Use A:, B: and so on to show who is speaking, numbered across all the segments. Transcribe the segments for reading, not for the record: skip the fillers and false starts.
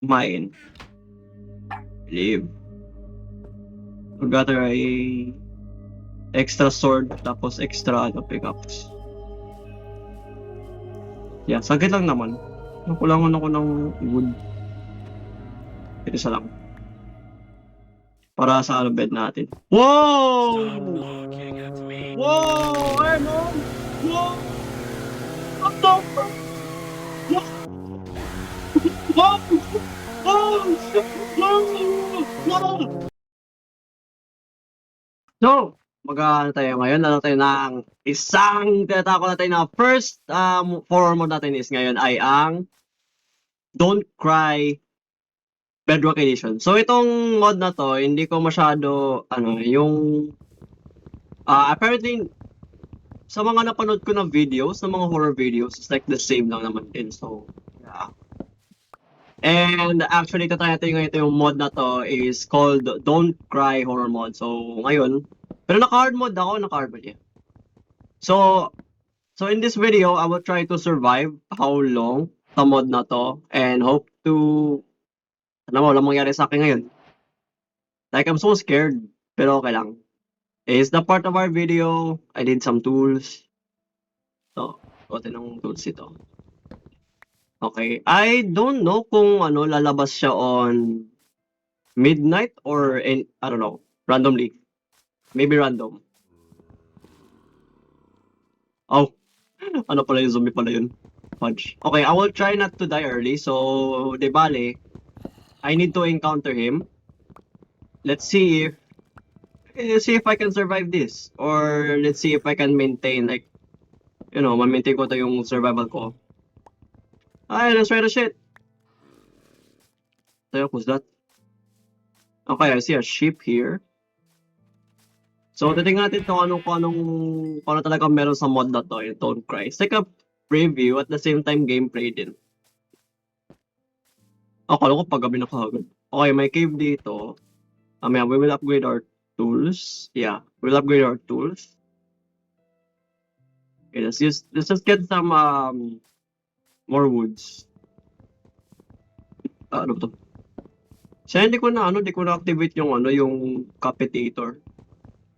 A: mine. Leave. Gather ay extra sword, tapos extra pickups. Yeah, saglit lang naman. Nakulangan ako ng wood. Isa lang. Para sa bed natin. Wow! Wow! Ano? Wow! What the fuck? Wow! Wow! Wow! So, mag-ano tayo ngayon? Ano tayo ng isang tinatawag natin na first horror mode natin is ngayon ay ang Don't Cry Bedrock Edition. So, itong mod na to, hindi ko masyado, yung, apparently, sa mga napanood ko na videos, ng mga horror videos, it's like the same lang naman din. So, yeah. And actually, ito natin ngayon, yung mod na to is called Don't Cry Horror Mod. So, ngayon, pero naka-hard mode ako, naka-hard mode, yeah. So in this video, I will try to survive how long sa mod na to and hope to, walang mangyari sa akin ngayon. Like, I'm so scared, pero okay lang. Is the part of our video, I did some tools. So, kote ng tools ito. Okay, I don't know kung lalabas siya on midnight or I don't know, randomly. Maybe random. Oh, ano pala yung zombie pala yun? Fudge. Okay, I will try not to die early. So, de bale, I need to encounter him. Let's see if I can survive this. Or let's see if I can maintain, like, ma-maintain ko to yung survival ko. Ay, let's try the shit. So, who's that? Okay, I see a sheep here. So, titingnan natin kung ano talaga meron sa mod na to, yung Don't Cry. It's like a preview at the same time gameplay din. Akala ko paggabi na kagad. Okay, may cave dito. We will upgrade our tools. Yeah, we'll upgrade our tools. Okay, let's just get some more woods. Ano ba to? Siya hindi ko na activate yung capitator.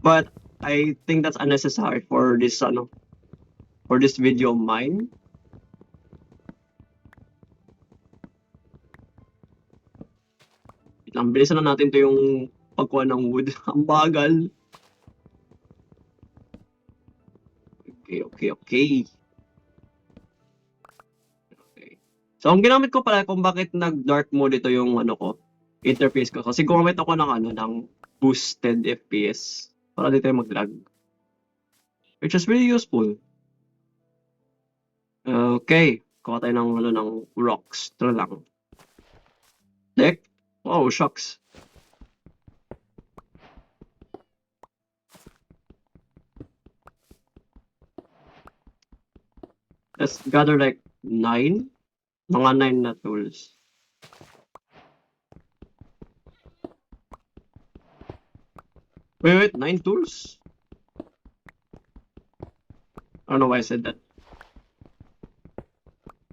A: But I think that's unnecessary for this video of mine. Ang bilisan na natin to yung pagkuha ng wood. Ang bagal. Okay. So, ang ginamit ko pala kung bakit nag-dark mode ito yung interface ko. Kasi gumamit ako ng boosted FPS para dito yung mag-lag. Which is really useful. Okay. Kuha tayo ng rocks. Ito lang. Deck? Oh, shucks. Let's gather like 9. Mga 9 na tools. Wait, 9 tools? I don't know why I said that.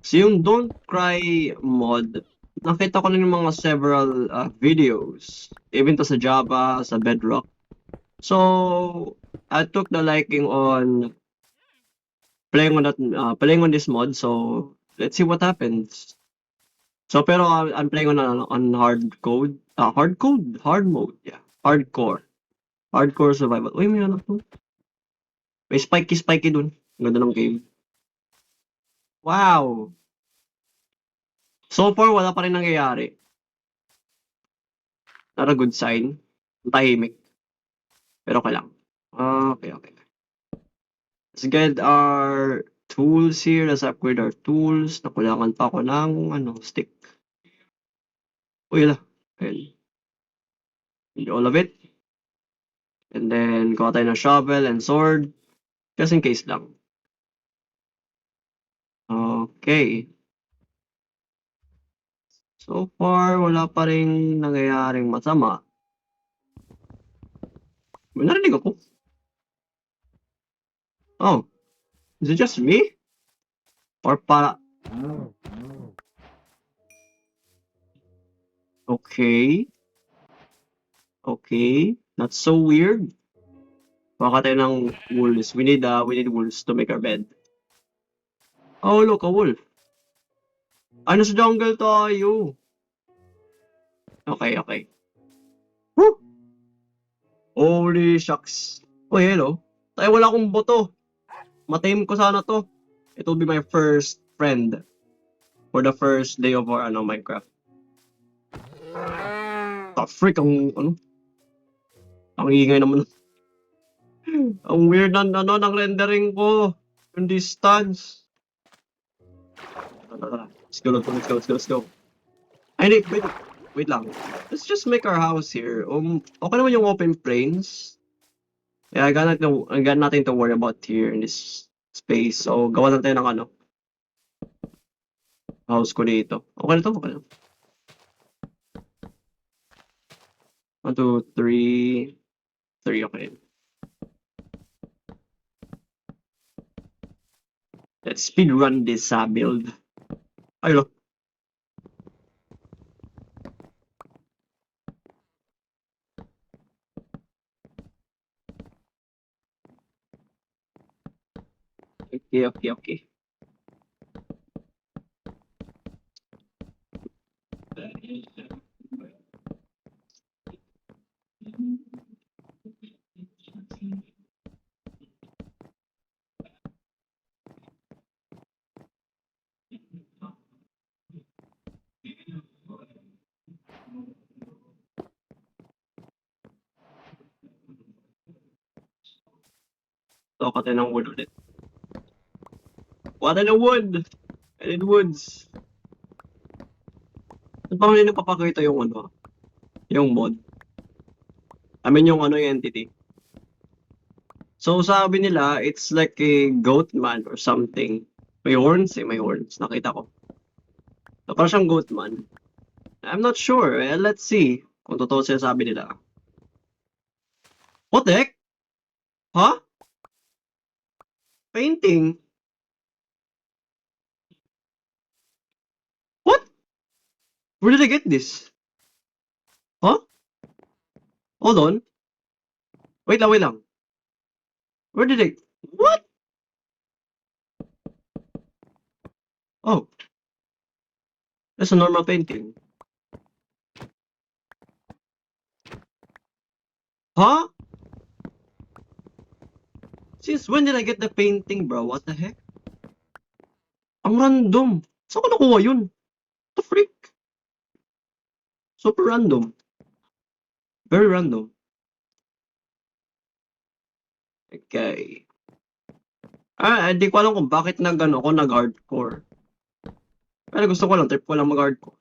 A: So yung Don't Cry mod, nakita ko na yung mga several videos. Even to sa Java, sa Bedrock. So, I took the liking on playing on this mod. So, let's see what happens. So, pero I'm playing on hard mode, yeah. Hardcore survival. Uy, may to. May spiky dun. Ganda ng game. Wow! So far, wala pa rin nangyayari. Not a good sign. Tahimik. Pero okay lang. Okay. Let's get our tools here. Let's upgrade our tools. Nakulangan pa ako ng stick. Uy, ala. Ayun. All of it. And then, kuha tayo ng shovel and sword. Just in case lang. Okay. So far, wala pa rin nangyayaring masama. May narinig ako. Oh. Is it just me? Or para... Okay. Okay. Not so weird. Baka tayo ng wolves. We need wolves to make our bed. Oh, look, a wolf. Ano sa jungle tayo? Okay, okay. Woo! Holy shucks. Oh, hello. Tayo wala akong boto. Matame ko sana to. It will be my first friend for the first day of our Minecraft. The freak ang ang ingay naman. Ang weird ng ng rendering ko. Yung distance. Let's go, let's go. Ay, wait lang. Let's just make our house here. Okay naman yung open plains. Yeah, I got nothing to worry about here in this space. So, gawa lang tayo ng house ko dito. Okay na to, okay na. 1, 2, 3. 3, okay. Let's speedrun this build. Ay, look. Okay. So, tayo ng wood ulit. What in the wood? I need woods. Saan pa nila papakita yung yung mod? I mean yung yung entity. So sabi nila, it's like a goat man or something. May horns may horns. Nakita ko. So parang siyang goat man. I'm not sure. Let's see kung totoo siya sabi nila. What the heck? Huh? Painting? What? Where did I get this? Huh? Hold on. Wait lang. Where did I... What? Oh. That's a normal painting. Huh? Since when did I get the painting, bro? What the heck? Ang random. Saan ko nakuha yun? What the freak? Super random. Very random. Okay. Hindi ko alam kung bakit ako nag-hardcore. Pero gusto ko lang, trip ko lang mag-hardcore.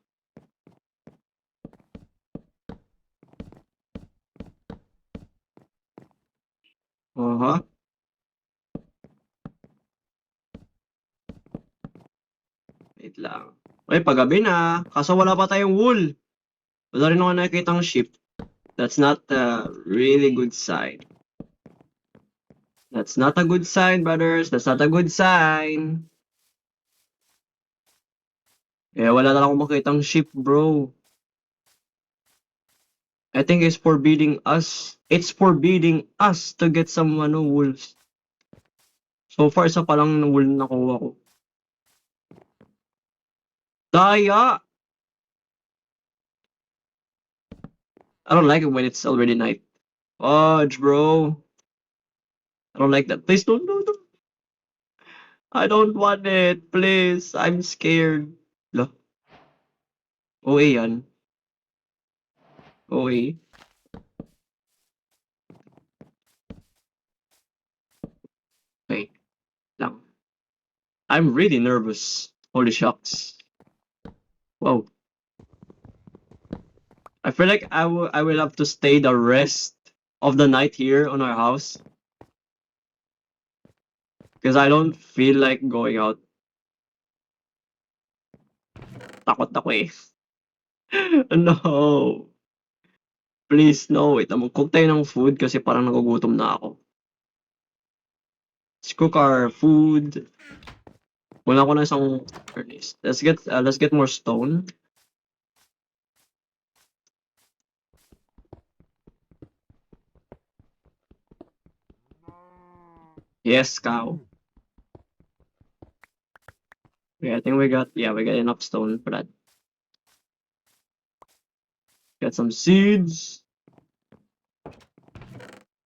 A: Wait lang. Uy, paggabi na. Kaso wala pa tayong wool. Wala rin ako nakikitang sheep. That's not a really good sign. That's not a good sign, brothers. That's not a good sign. Wala na akong makitang sheep, bro. I think it's forbidding us. It's forbidding us to get some wolves. So far, isa pa lang na wool nakuha ko. Daya! I don't like it when it's already night. Fudge, bro. I don't like that. Please don't. I don't want it. Please. I'm scared. Lo. OA yan. OA. Okay. Lang. I'm really nervous. Holy shucks. Wow. I feel like I will have to stay the rest of the night here on our house. Because I don't feel like going out. Takot ako eh. No. Please, no. Wait, mag-cook tayo ng food kasi parang nagugutom na ako. Let's cook our food. Wala ko na isang furnace. Let's get more stone. Yes, cow. Okay, I think we got enough stone for that. Got some seeds.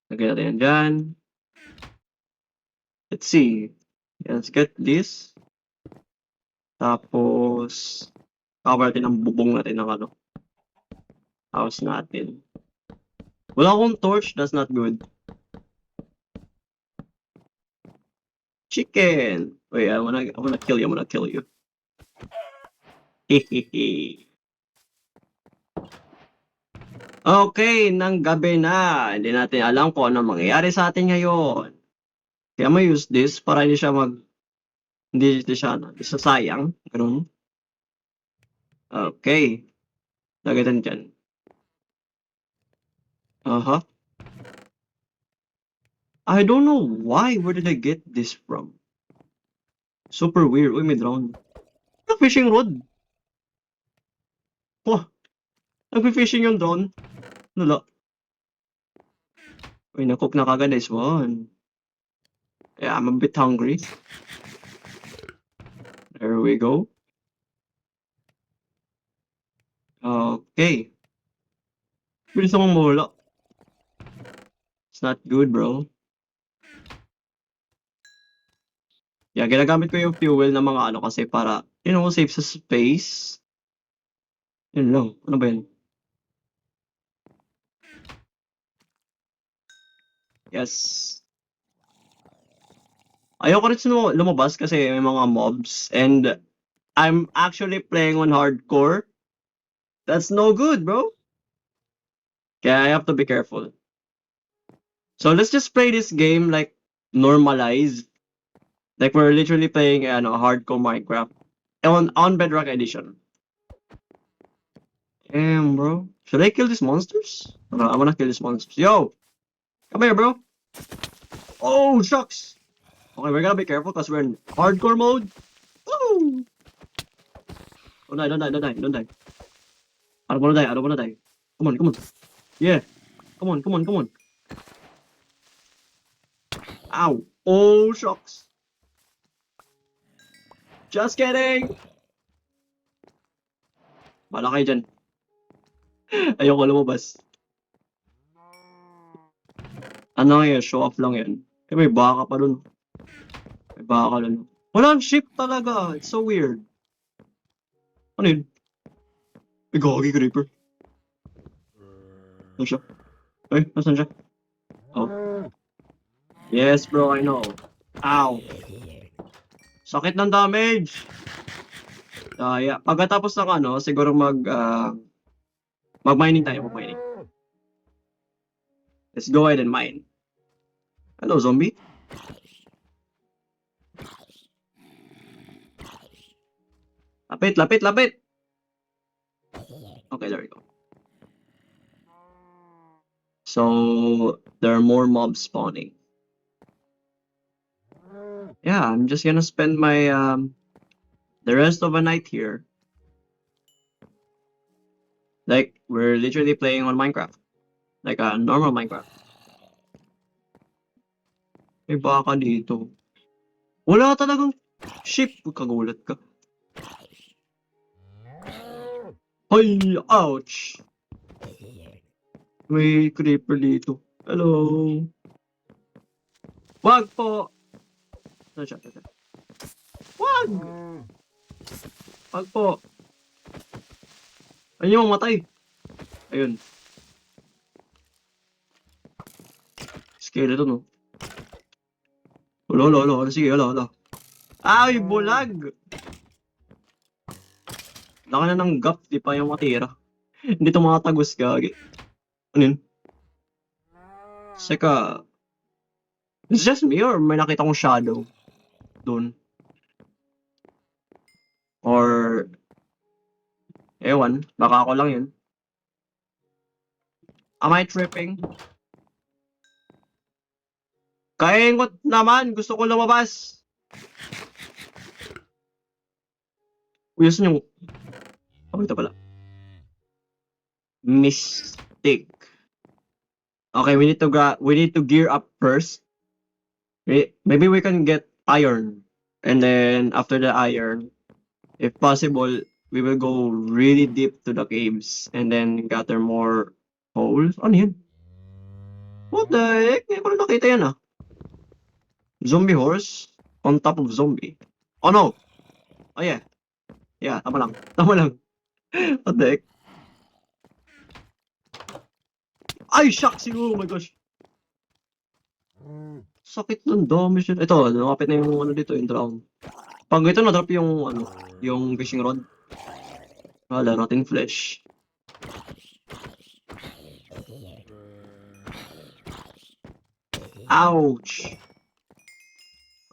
A: Lagyan natin yan dyan. Let's see. Let's get this. Tapos, cover natin ang bubong natin ng ano. House natin. Wala akong torch, that's not good. Chicken! Wait, I wanna kill you. Hehehe. Okay, ng gabi na. Hindi natin alam kung ano mangyayari sa atin ngayon. Kaya may use this para hindi siya sayang. Ganun. Okay. Lagay natin dyan. I don't know why. Where did I get this from? Super weird. Uy, may drone. Fishing rod. Oh, nag-fishing yung drone. Lala. Uy, nakook na kagad this one. Yeah, I'm a bit hungry. There we go. Okay. Bilis akong mawala. It's not good, bro. Yeah, ginagamit ko yung fuel ng mga ano kasi para, save sa space. Yun lang. Ano ba yun? Yes. Ayoko rin lumabas kasi may mga mobs and I'm actually playing on hardcore. That's no good, bro. Kaya I have to be careful. So let's just play this game like normalized. Like we're literally playing hardcore Minecraft on Bedrock Edition. Damn, bro. Should I kill these monsters? I wanna kill these monsters. Yo! Come here, bro. Oh, shucks. Okay, we're gonna be careful because we're in hardcore mode. Woo! Don't die. I don't wanna die. Come on. Yeah. Come on. Ow. Oh, shucks. Just kidding. Bala kayo dyan. Ayoko lumabas. Ano yun? Show off lang yan. Eh, may baka pa dun. Walang sheep talaga. It's so weird. Ano yun? May gagi creeper. Ano siya? Ay, nasan siya? Oh. Yes, bro, I know. Ow. Sakit ng damage. Yeah. Pagkatapos ng siguro mag-mining tayo, mag-mining. Let's go ahead and mine. Hello, zombie. Lapit. Okay, there we go. So, there are more mobs spawning. Yeah, I'm just gonna spend my the rest of the night here. Like, we're literally playing on Minecraft. Like a normal Minecraft. May baka dito. Wala talagang sheep. Kagulat ka. Ay, ouch! May creeper dito. Hello. Wag po! Ano siya? Wag! Wag po. Ayun yung mamatay. Ayun. Skeleton, no? Wala. Sige, wala. Ay, bulag! Laka na ng gap, di pa yung matira. Hindi tumatagos gagi. Ano yun? Seka. It's just me or may nakita kong shadow? Doon. Or ewan, baka ako lang yun. Am I tripping? Kaingot naman, gusto ko lumabas. Uy, yasan yung... Oh, ito pala. Mystic. Okay, we need to gear up first. Maybe we can get iron. And then after the iron, if possible, we will go really deep to the caves and then gather more holes. Ano yun? What the heck? Ngayon ko na nakita yan ah. Zombie horse on top of zombie. Oh no! Oh yeah. Yeah, tama lang. Tama lang. What the heck? Ay, shucks! Oh my gosh. Sakit ng dami siya. Ito, nakapit na yung ano dito, yung drown. Pag ito na-drop yung ano, yung fishing rod. Wala, rotting flesh. Ouch!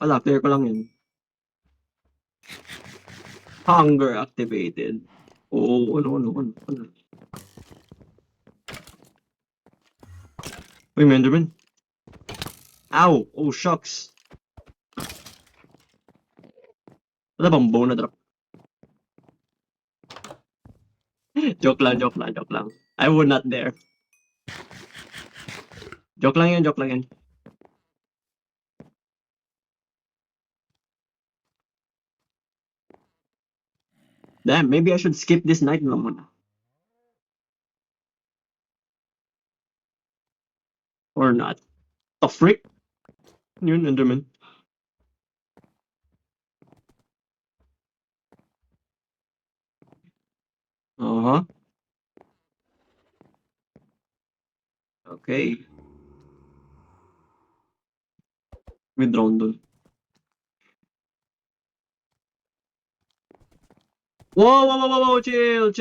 A: Wala, clear ko lang yun. Hunger activated. Oo, ano. Uy, may Enderman. Ow! Oh, shucks. Wala bang bone na drop? joke lang. I would not dare. Joke lang yan. Damn, maybe I should skip this night na muna. Or not. The frick? Yun, Enderman. Uh-huh. Okay. May drone dun. Whoa, chill.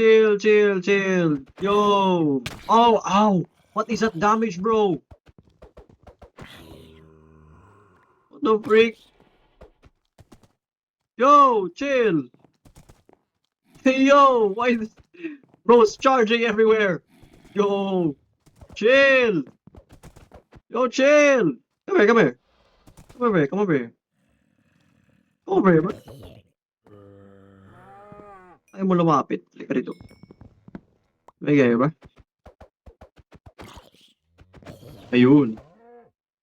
A: Yo. Oh, ow. What is that damage, bro? What the freak? Yo, chill. Hey, yo, why is bro's charging everywhere? Yo, chill. Yo, chill. Come here. Come over here. Bro. Ayaw mo lumapit. Halika rito. May gaya ba? Ayun.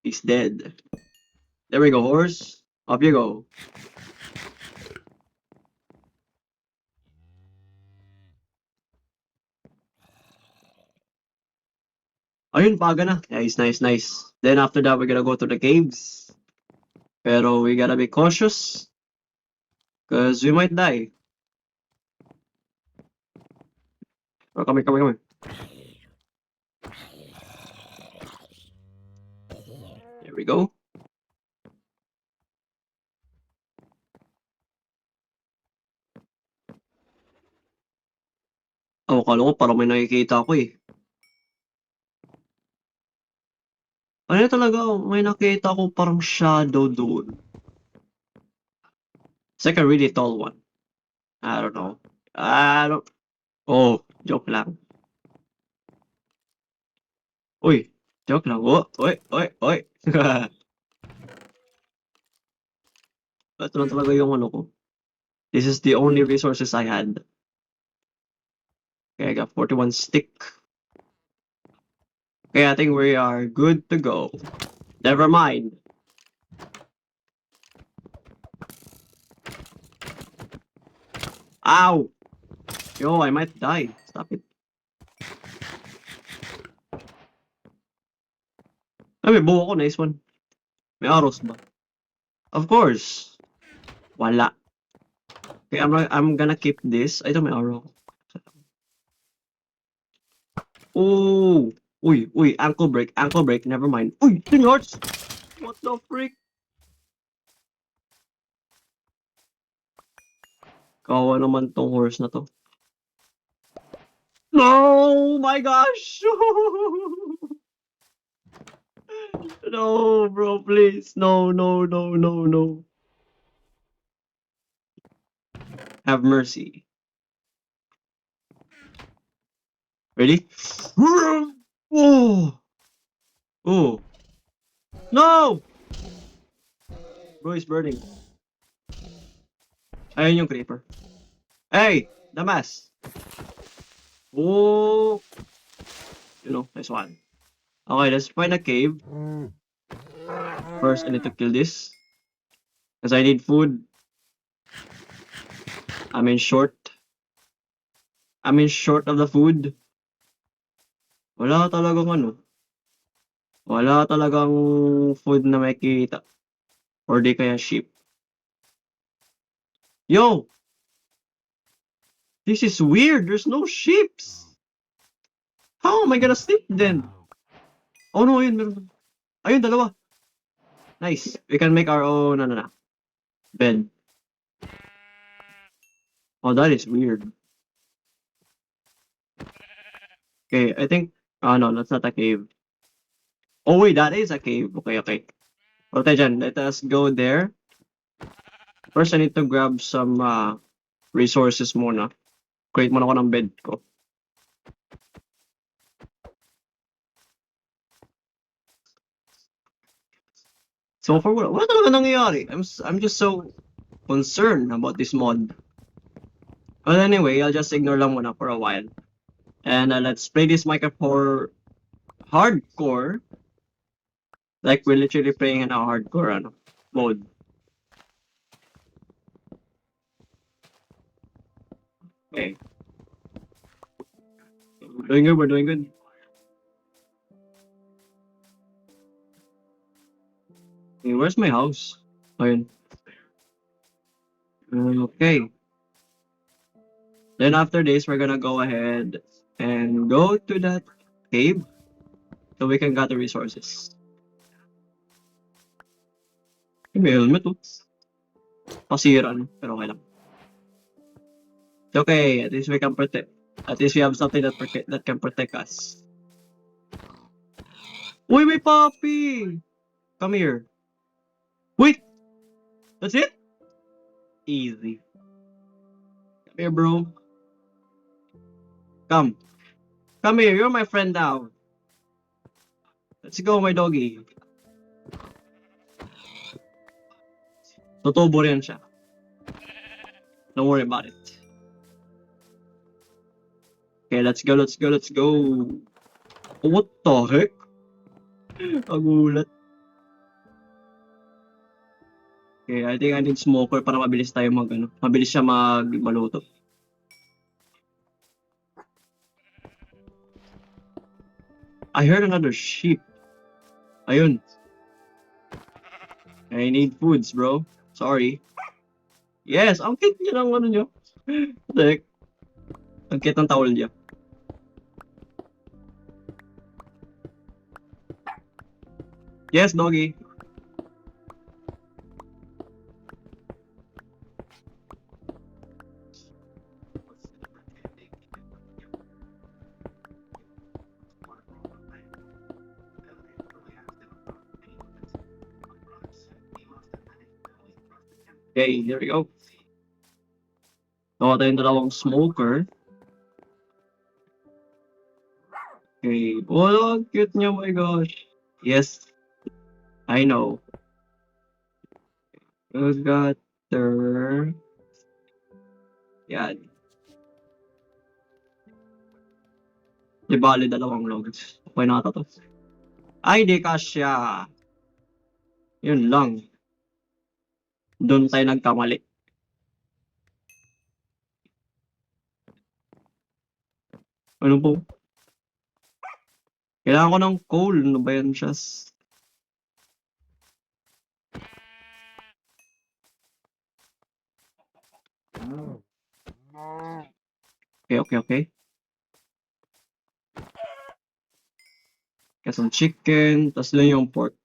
A: He's dead. There we go, horse. Up you go. Ayun, paga na. Nice. Then after that, we're gonna go to the caves. Pero we gotta be cautious. Cause we might die. Oh, come here. There we go. Oh, akala ko parang may nakikita ako eh. Ano talaga, may nakita ko parang shadow doon. It's like a really tall one. I don't know. Oh, joke lang. Uy, joke lang. Oh, oy. Ito lang talaga yung ano ko. This is the only resources I had. Okay, I got 41 stick. Okay, I think we are good to go. Never mind. Ow! Yo, I might die. Stop it. Ay, may buo ko. Nice one. May arrows ba? Of course. Wala. Okay, I'm gonna keep this. Ito may arrow. Oh! Uy, ankle break. Never mind. Uy, 10 hearts! What the freak? Kawa naman tong horse na to. No! My gosh! No, bro, please. No. Have mercy. Ready? Oh! Oh! No! Bro is burning. Ayun yung creeper. Hey! Damas! Oh! You know, nice one. Okay, let's find a cave. First, I need to kill this. Because I need food. I'm in short. I'm in short of the food. Wala talagang ano. Wala talagang food na makikita. Or di kaya sheep. Yo! This is weird. There's no sheeps. How am I gonna sleep then? Oh no, ayun, meron. Ayun, dalawa. Nice. We can make our own, bed. Oh, that is weird. Okay, I think, no, that's not a cave. Oh wait, that is a cave. Okay, okay. Okay, dyan, let us go there. First, I need to grab some resources muna. Create muna ako ng bed ko. So far, wala talaga nangyayari. I'm just so concerned about this mod. But anyway, I'll just ignore lang muna for a while. And let's play this Minecraft for hardcore. Like we're literally playing in a hardcore mode. Okay. We're doing good, we're doing good. Okay, where's my house? Ayun. Okay. Then after this, we're gonna go ahead and go to that cave so we can gather resources. May helmet oh. Pasira pero okay lang. It's okay, at least we can protect. At least we have something that can protect us. Uy, may puppy! Come here. Wait! That's it? Easy. Come here, bro. Come. Come here, you're my friend now. Let's go, my doggy. Tutubo rin siya. Don't worry about it. Okay, let's go, let's go, let's go. Oh, what the heck? Agulat. Okay, I think I need smoker para mabilis tayo mabilis siya maluto. I heard another sheep. Ayun. I need foods, bro. Sorry. Yes, ang cute niya ng niyo. What the heck? Ang cute ng towel niya. Yes, doggy. Okay, here we go. Nakuha tayong dalawang smoker. Okay. Oh, cute niya, my gosh. Yes. I know. We got there. Yan. Di bali, dalawang logs. Okay na ata to. Ay, di kasya. Yun lang. Doon tayo nagkamali. Ano po? Kailangan ko ng coal. Ano ba yan, Chas? Okay, okay, okay. Kaya some chicken, tas lang yung pork.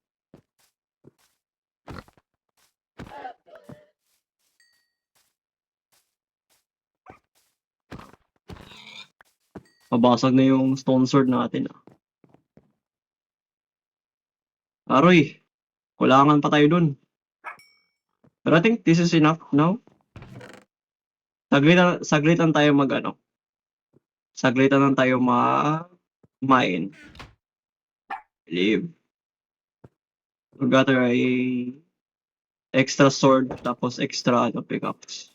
A: Mabasag na yung stone sword natin. Aroy, kulangan pa tayo dun. But I think this is enough now. Saglit lang tayo Saglit lang tayo mine. Leave. We got a extra sword tapos extra pickups.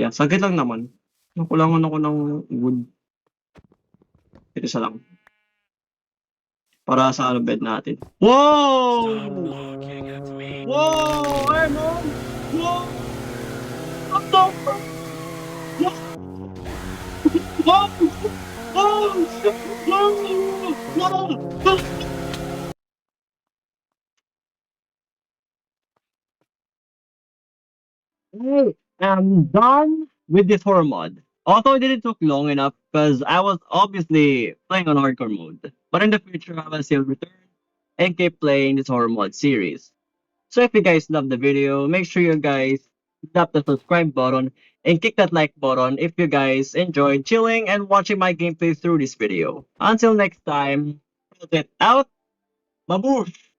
A: Yeah, saglit lang naman. Nakulangan ako ng wood. Ito isa lang. Para sa ano bed natin. Wow! Wow! Emon! Wow! What the fuck? Wow! Wow! Wow! Wow! I am done with this horror mod. Although it didn't took long enough because I was obviously playing on hardcore mode. But in the future, I will still return and keep playing this horror mod series. So if you guys love the video, make sure you guys tap the subscribe button and click that like button if you guys enjoyed chilling and watching my gameplay through this video. Until next time, it out. Baboosh!